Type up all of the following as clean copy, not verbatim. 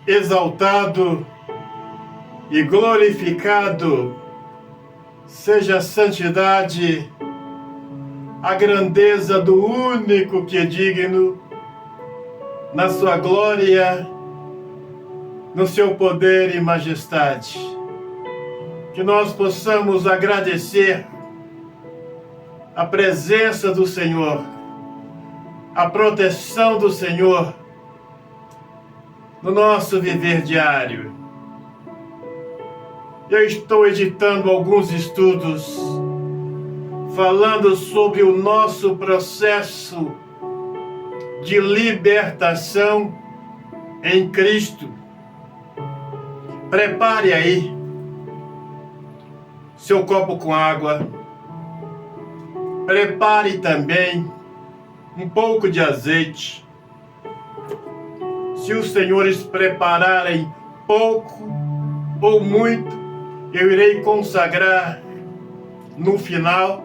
exaltado e glorificado seja a santidade, a grandeza do único que é digno, na sua glória, no seu poder e majestade. Que nós possamos agradecer a presença do Senhor, a proteção do Senhor no nosso viver diário. Eu estou editando alguns estudos falando sobre o nosso processo de libertação em Cristo. Prepare aí seu copo com água. Prepare também um pouco de azeite. Se os senhores prepararem pouco ou muito, eu irei consagrar no final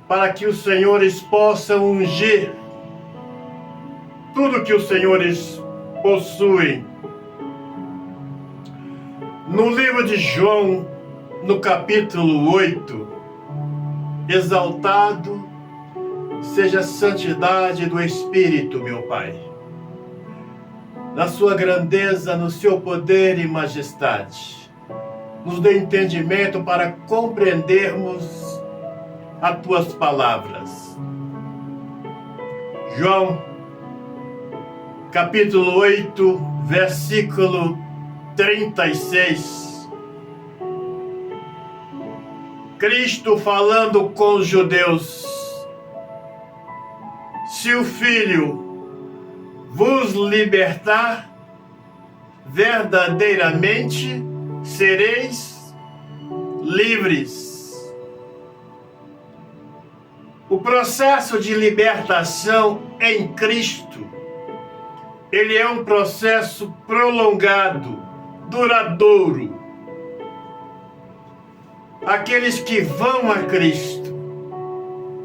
para que os senhores possam ungir tudo que os senhores possuem. No livro de João, no capítulo 8, exaltado seja a santidade do Espírito, meu Pai, na sua grandeza, no seu poder e majestade. Nos dê entendimento para compreendermos as tuas palavras. João, capítulo 8, versículo 36. Cristo falando com os judeus: se o Filho vos libertar, verdadeiramente sereis livres. O processo de libertação em Cristo, ele é um processo prolongado, duradouro. Aqueles que vão a Cristo,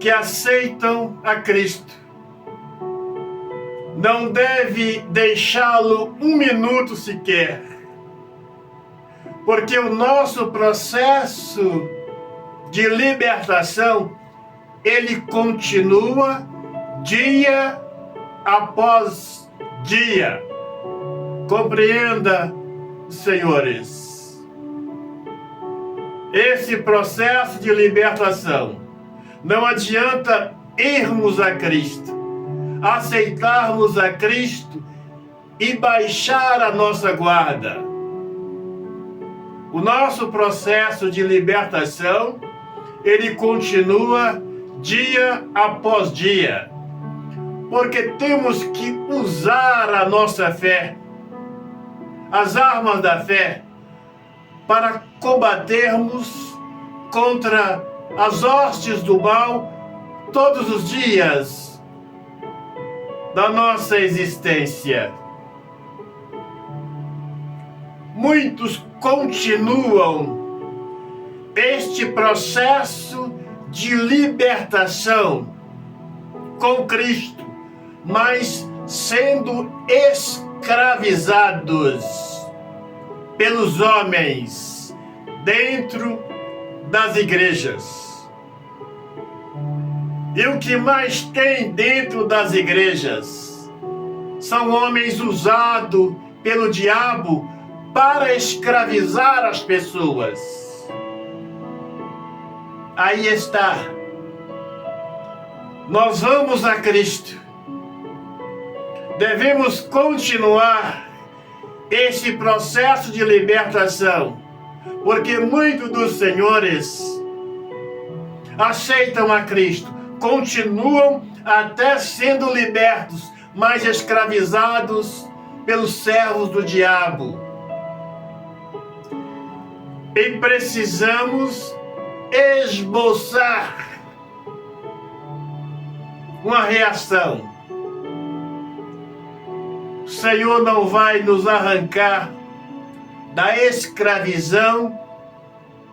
que aceitam a Cristo, não deve deixá-lo um minuto sequer, porque o nosso processo de libertação, ele continua dia após dia. Compreenda, senhores, esse processo de libertação, não adianta irmos a Cristo, aceitarmos a Cristo e baixar a nossa guarda. O nosso processo de libertação, ele continua dia após dia, porque temos que usar a nossa fé, as armas da fé, para combatermos contra as hostes do mal todos os dias da nossa existência. Muitos continuam este processo de libertação com Cristo, mas sendo escravizados pelos homens dentro das igrejas. E o que mais tem dentro das igrejas são homens usados pelo diabo para escravizar as pessoas. Aí está. Nós vamos a Cristo. Devemos continuar esse processo de libertação, porque muitos dos senhores aceitam a Cristo, continuam até sendo libertos, mas escravizados pelos servos do diabo. E precisamos esboçar uma reação. O Senhor não vai nos arrancar da escravidão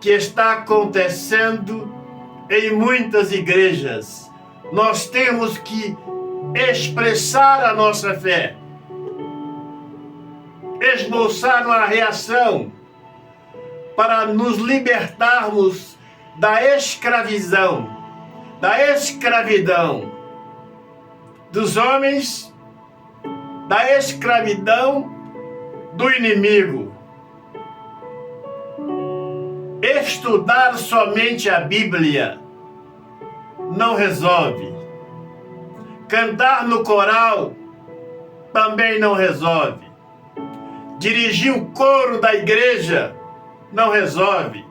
que está acontecendo em muitas igrejas. Nós temos que expressar a nossa fé. esboçar uma reação para nos libertarmos da escravidão dos homens, da escravidão do inimigo. Estudar somente a Bíblia não resolve. Cantar no coral também não resolve. Dirigir o coro da igreja não resolve.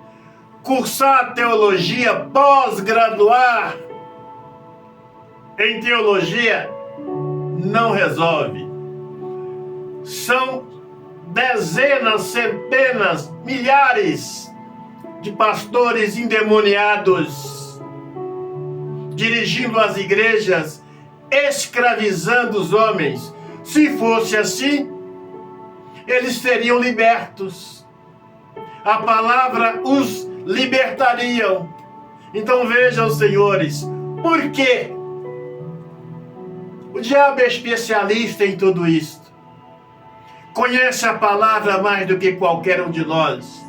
Cursar teologia, pós-graduar em teologia não resolve. São dezenas, centenas, milhares de pastores endemoniados dirigindo as igrejas, escravizando os homens. Se fosse assim, eles seriam libertos. A palavra os libertariam. Então vejam, senhores, por quê? O diabo é especialista em tudo isto. Conhece a palavra mais do que qualquer um de nós.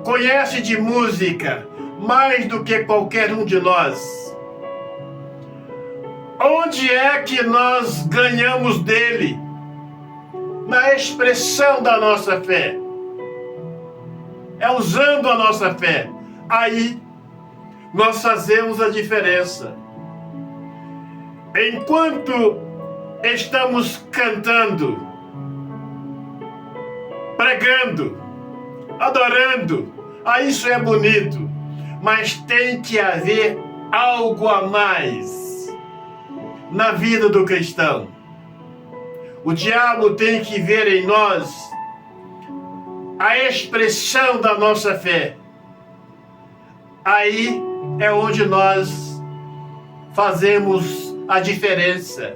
Conhece de música mais do que qualquer um de nós. Onde é que nós ganhamos dele? Na expressão da nossa fé. É usando a nossa fé. Aí nós fazemos a diferença. Enquanto estamos cantando, pregando, adorando, isso é bonito, mas tem que haver algo a mais na vida do cristão. O diabo tem que ver em nós a expressão da nossa fé. Aí é onde nós fazemos a diferença.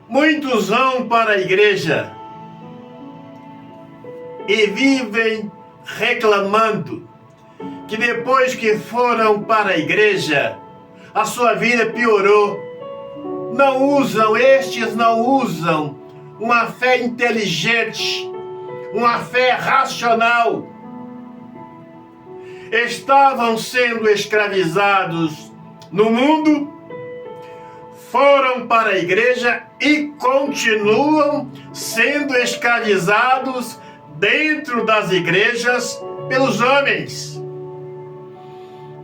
Muitos vão para a igreja e vivem reclamando que depois que foram para a igreja, a sua vida piorou. Estes não usam uma fé inteligente, uma fé racional. Estavam sendo escravizados no mundo, foram para a igreja e continuam sendo escravizados dentro das igrejas pelos homens.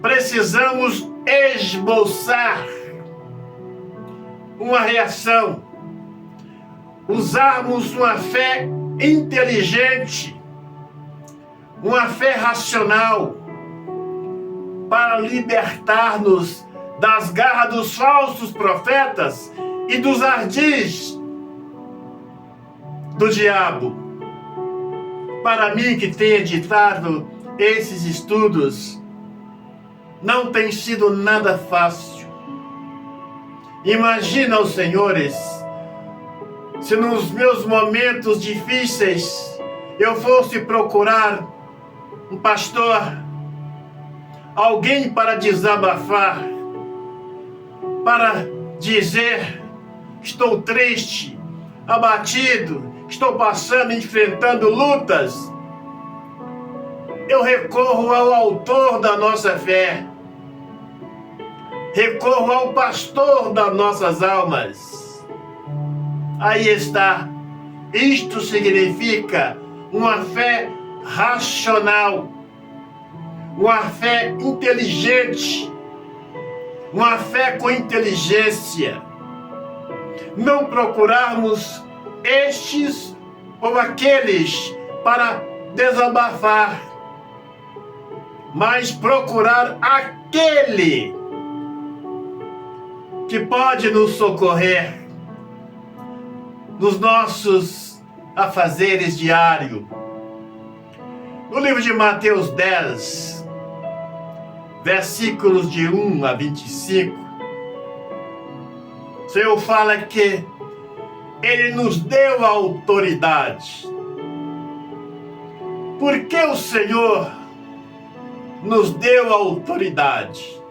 Precisamos esboçar uma reação, usarmos uma fé inteligente, uma fé racional, para libertar-nos das garras dos falsos profetas e dos ardis do diabo. Para mim, que tenho editado esses estudos, não tem sido nada fácil. Imagina, os senhores, se nos meus momentos difíceis eu fosse procurar um pastor, alguém para desabafar, para dizer: estou triste, abatido, estou passando, enfrentando lutas. Eu recorro ao autor da nossa fé, recorro ao pastor das nossas almas. Aí está. Isto significa uma fé racional, uma fé inteligente, uma fé com inteligência. Não procurarmos estes ou aqueles para desabafar, mas procurar aquele que pode nos socorrer nos nossos afazeres diários. No livro de Mateus 10, versículos de 1 a 25, o Senhor fala que Ele nos deu a autoridade. Por que o Senhor nos deu a autoridade?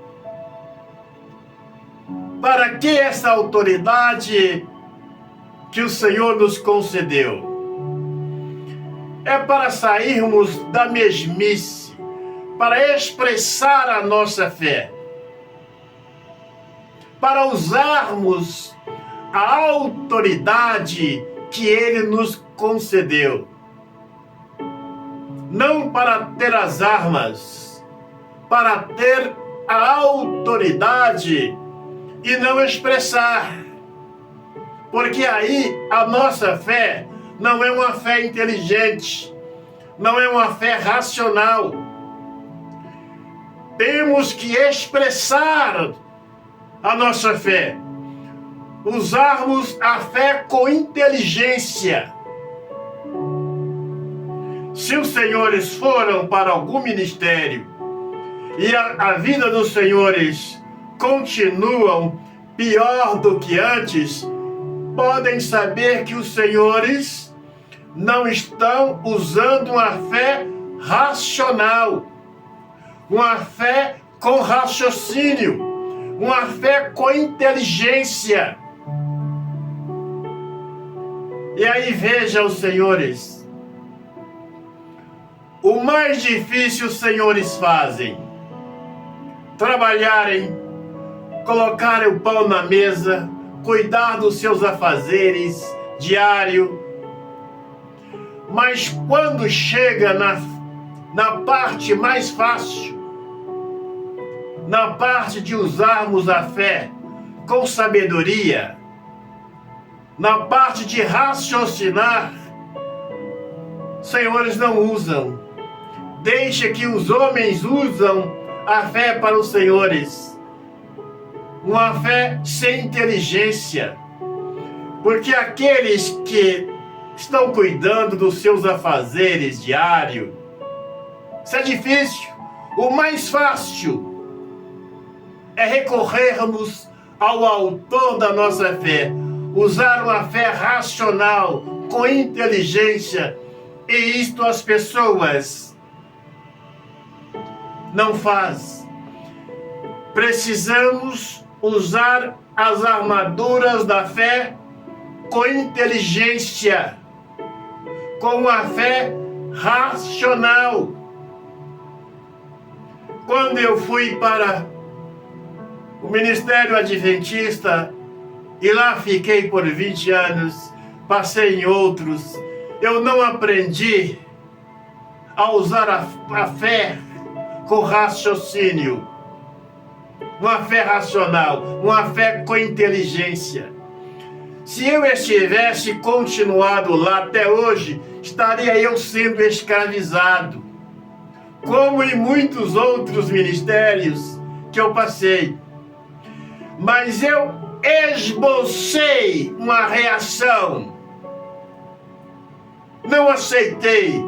Para que essa autoridade que o Senhor nos concedeu. É para sairmos da mesmice, para expressar a nossa fé, para usarmos a autoridade que Ele nos concedeu. Não para ter as armas, para ter a autoridade e não expressar. Porque aí a nossa fé não é uma fé inteligente, não é uma fé racional. Temos que expressar a nossa fé, usarmos a fé com inteligência. Se os senhores foram para algum ministério e a vida dos senhores continuam pior do que antes, podem saber que os senhores não estão usando uma fé racional, uma fé com raciocínio, uma fé com inteligência. E aí veja os senhores, o mais difícil os senhores fazem: trabalharem, colocarem o pão na mesa, cuidar dos seus afazeres diário. Mas quando chega na parte mais fácil, na parte de usarmos a fé com sabedoria, na parte de raciocinar, senhores não usam. Deixa que os homens usam a fé para os senhores. Uma fé sem inteligência. Porque aqueles que estão cuidando dos seus afazeres diários, isso é difícil. O mais fácil é recorrermos ao autor da nossa fé, usar uma fé racional, com inteligência, e isto as pessoas não fazem. Precisamos usar as armaduras da fé com inteligência, com uma fé racional. Quando eu fui para o Ministério Adventista e lá fiquei por 20 anos, passei em outros, eu não aprendi a usar a fé com raciocínio, uma fé racional, uma fé com inteligência. Se eu estivesse continuado lá até hoje, estaria eu sendo escravizado, como em muitos outros ministérios que eu passei. Mas eu esbocei uma reação. Não aceitei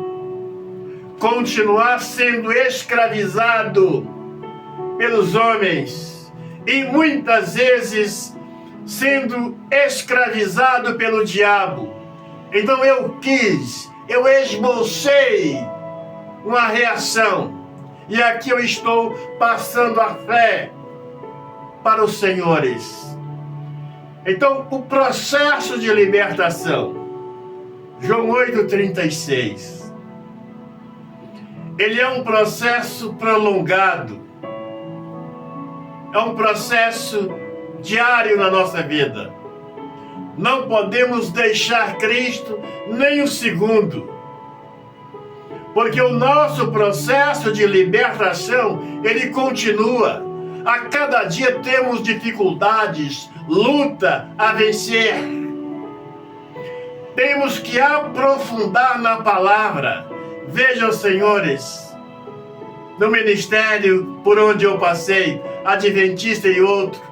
continuar sendo escravizado pelos homens e muitas vezes sendo escravizado pelo diabo. Então eu esbocei uma reação, e aqui eu estou passando a fé para os senhores. Então o processo de libertação, João 8,36, ele é um processo prolongado, é um processo diário na nossa vida. Não podemos deixar Cristo nem um segundo, porque o nosso processo de libertação, ele continua. A cada dia temos dificuldades, luta a vencer. Temos que aprofundar na palavra. Vejam, senhores, no ministério por onde eu passei, adventista e outro,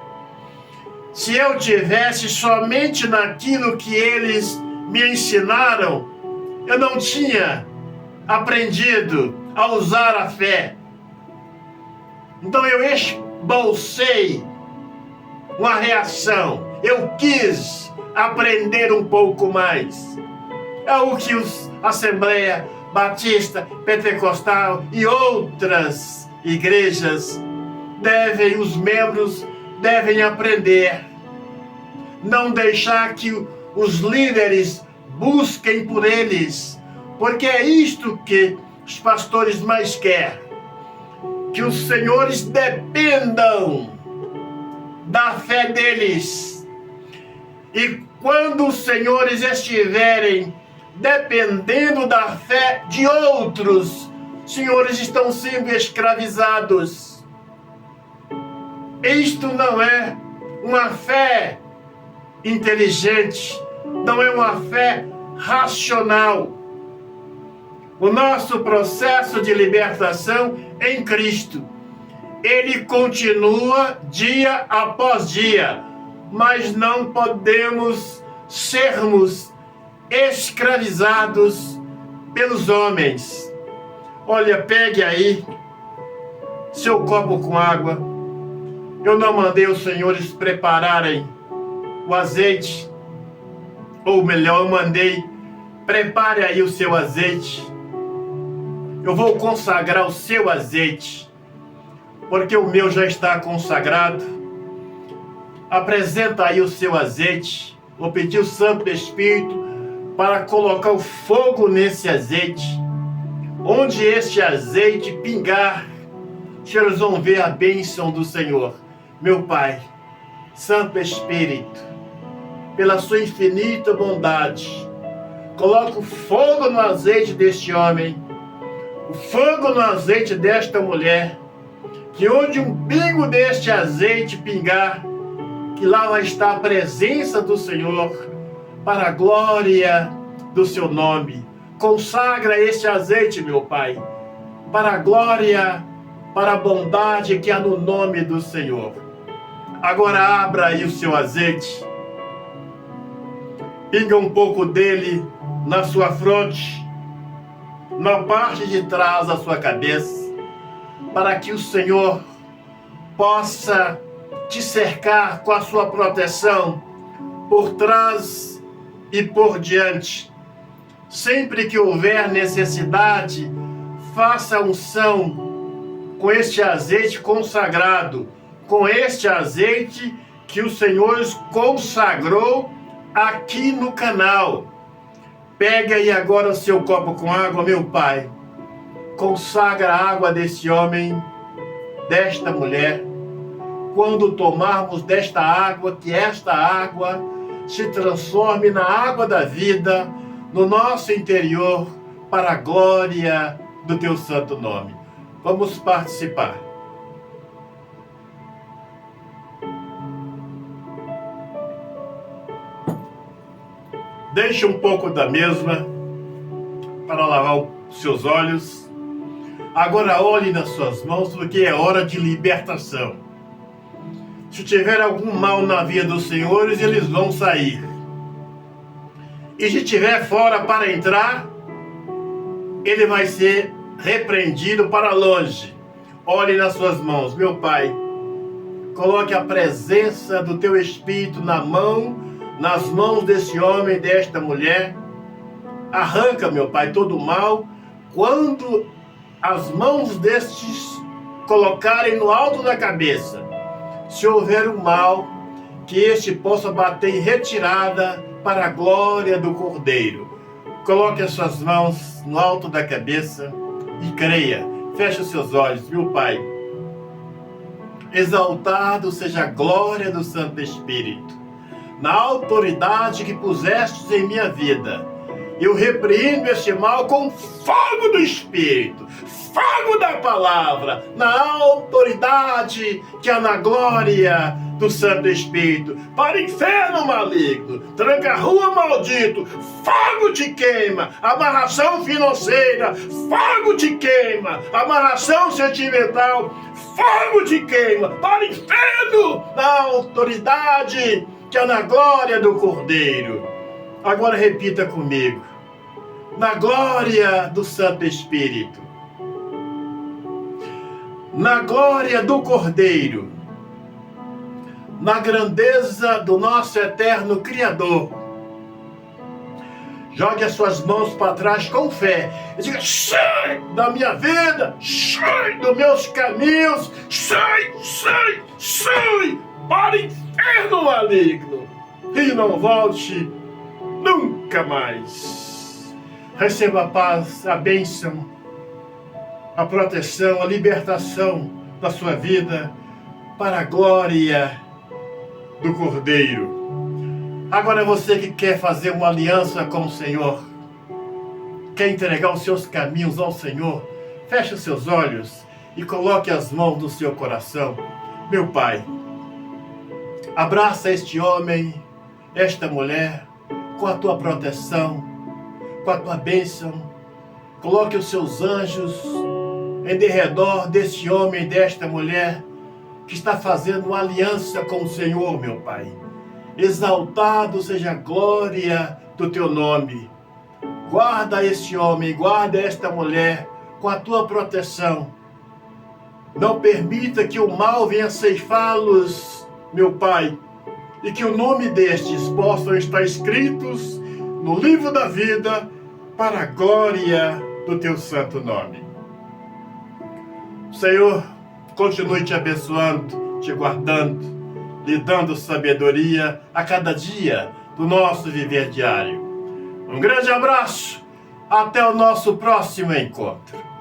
se eu tivesse somente naquilo que eles me ensinaram, eu não tinha aprendido a usar a fé. Então eu esbocei uma reação. Eu quis aprender um pouco mais. É o que a Assembleia Batista, Pentecostal e outras igrejas os membros devem aprender. Não deixar que os líderes busquem por eles, porque é isto que os pastores mais querem, que os senhores dependam da fé deles. E quando os senhores estiverem dependendo da fé de outros, os senhores estão sendo escravizados. Isto não é uma fé inteligente, não é uma fé racional. O nosso processo de libertação em Cristo, ele continua dia após dia, mas não podemos sermos escravizados pelos homens. Olha, pegue aí seu copo com água. Eu não mandei os senhores prepararem o azeite, ou melhor, eu mandei, prepare aí o seu azeite. Eu vou consagrar o seu azeite, porque o meu já está consagrado. Apresenta aí o seu azeite. Vou pedir o Santo Espírito para colocar o fogo nesse azeite. Onde este azeite pingar, os senhores vão ver a bênção do Senhor. Meu Pai, Santo Espírito, pela sua infinita bondade, coloca o fogo no azeite deste homem, o fogo no azeite desta mulher, que onde um pingo deste azeite pingar, que lá vai estar a presença do Senhor, para a glória do seu nome. Consagra este azeite, meu Pai, para a glória, para a bondade que há no nome do Senhor. Agora abra aí o seu azeite, pinga um pouco dele na sua fronte, na parte de trás da sua cabeça, para que o Senhor possa te cercar com a sua proteção por trás e por diante. Sempre que houver necessidade, faça unção com este azeite consagrado, com este azeite que o Senhor consagrou aqui no canal. Pega aí agora o seu copo com água, meu Pai. Consagra a água desse homem, desta mulher. Quando tomarmos desta água, que esta água se transforme na água da vida, no nosso interior, para a glória do teu santo nome. Vamos participar. Deixe um pouco da mesma para lavar os seus olhos. Agora olhe nas suas mãos, porque é hora de libertação. Se tiver algum mal na vida dos senhores, eles vão sair. E se tiver fora para entrar, ele vai ser repreendido para longe. Olhe nas suas mãos, meu Pai. Coloque a presença do teu Espírito nas mãos desse homem, desta mulher. Arranca, meu Pai, todo o mal. Quando as mãos destes colocarem no alto da cabeça, se houver um mal, que este possa bater em retirada para a glória do Cordeiro. Coloque as suas mãos no alto da cabeça e creia. Feche os seus olhos, meu Pai. Exaltado seja a glória do Santo Espírito. Na autoridade que pusestes em minha vida, eu repreendo este mal com fogo do Espírito, fogo da palavra, na autoridade que há na glória do Santo Espírito. Para inferno maligno, tranca-rua maldito, fogo te queima. Amarração financeira, fogo te queima. Amarração sentimental, fogo te queima. Para inferno, na autoridade que há na glória do Cordeiro. Agora repita comigo. Na glória do Santo Espírito, na glória do Cordeiro, na grandeza do nosso eterno Criador, jogue as suas mãos para trás com fé e diga: sai da minha vida, sai dos meus caminhos, sai para o inferno maligno, e não volte nunca mais. Receba a paz, a bênção, a proteção, a libertação da sua vida para a glória do Cordeiro. Agora é você que quer fazer uma aliança com o Senhor, quer entregar os seus caminhos ao Senhor, feche os seus olhos e coloque as mãos no seu coração. Meu Pai, abraça este homem, esta mulher, com a tua proteção, com a tua bênção. Coloque os seus anjos em derredor deste homem e desta mulher que está fazendo uma aliança com o Senhor, meu Pai. Exaltado seja a glória do teu nome. Guarda este homem, guarda esta mulher com a tua proteção. Não permita que o mal venha ceifá-los, meu Pai, e que o nome destes possam estar escritos no livro da vida para a glória do teu santo nome. Senhor, continue te abençoando, te guardando, lhe dando sabedoria a cada dia do nosso viver diário. Um grande abraço, até o nosso próximo encontro.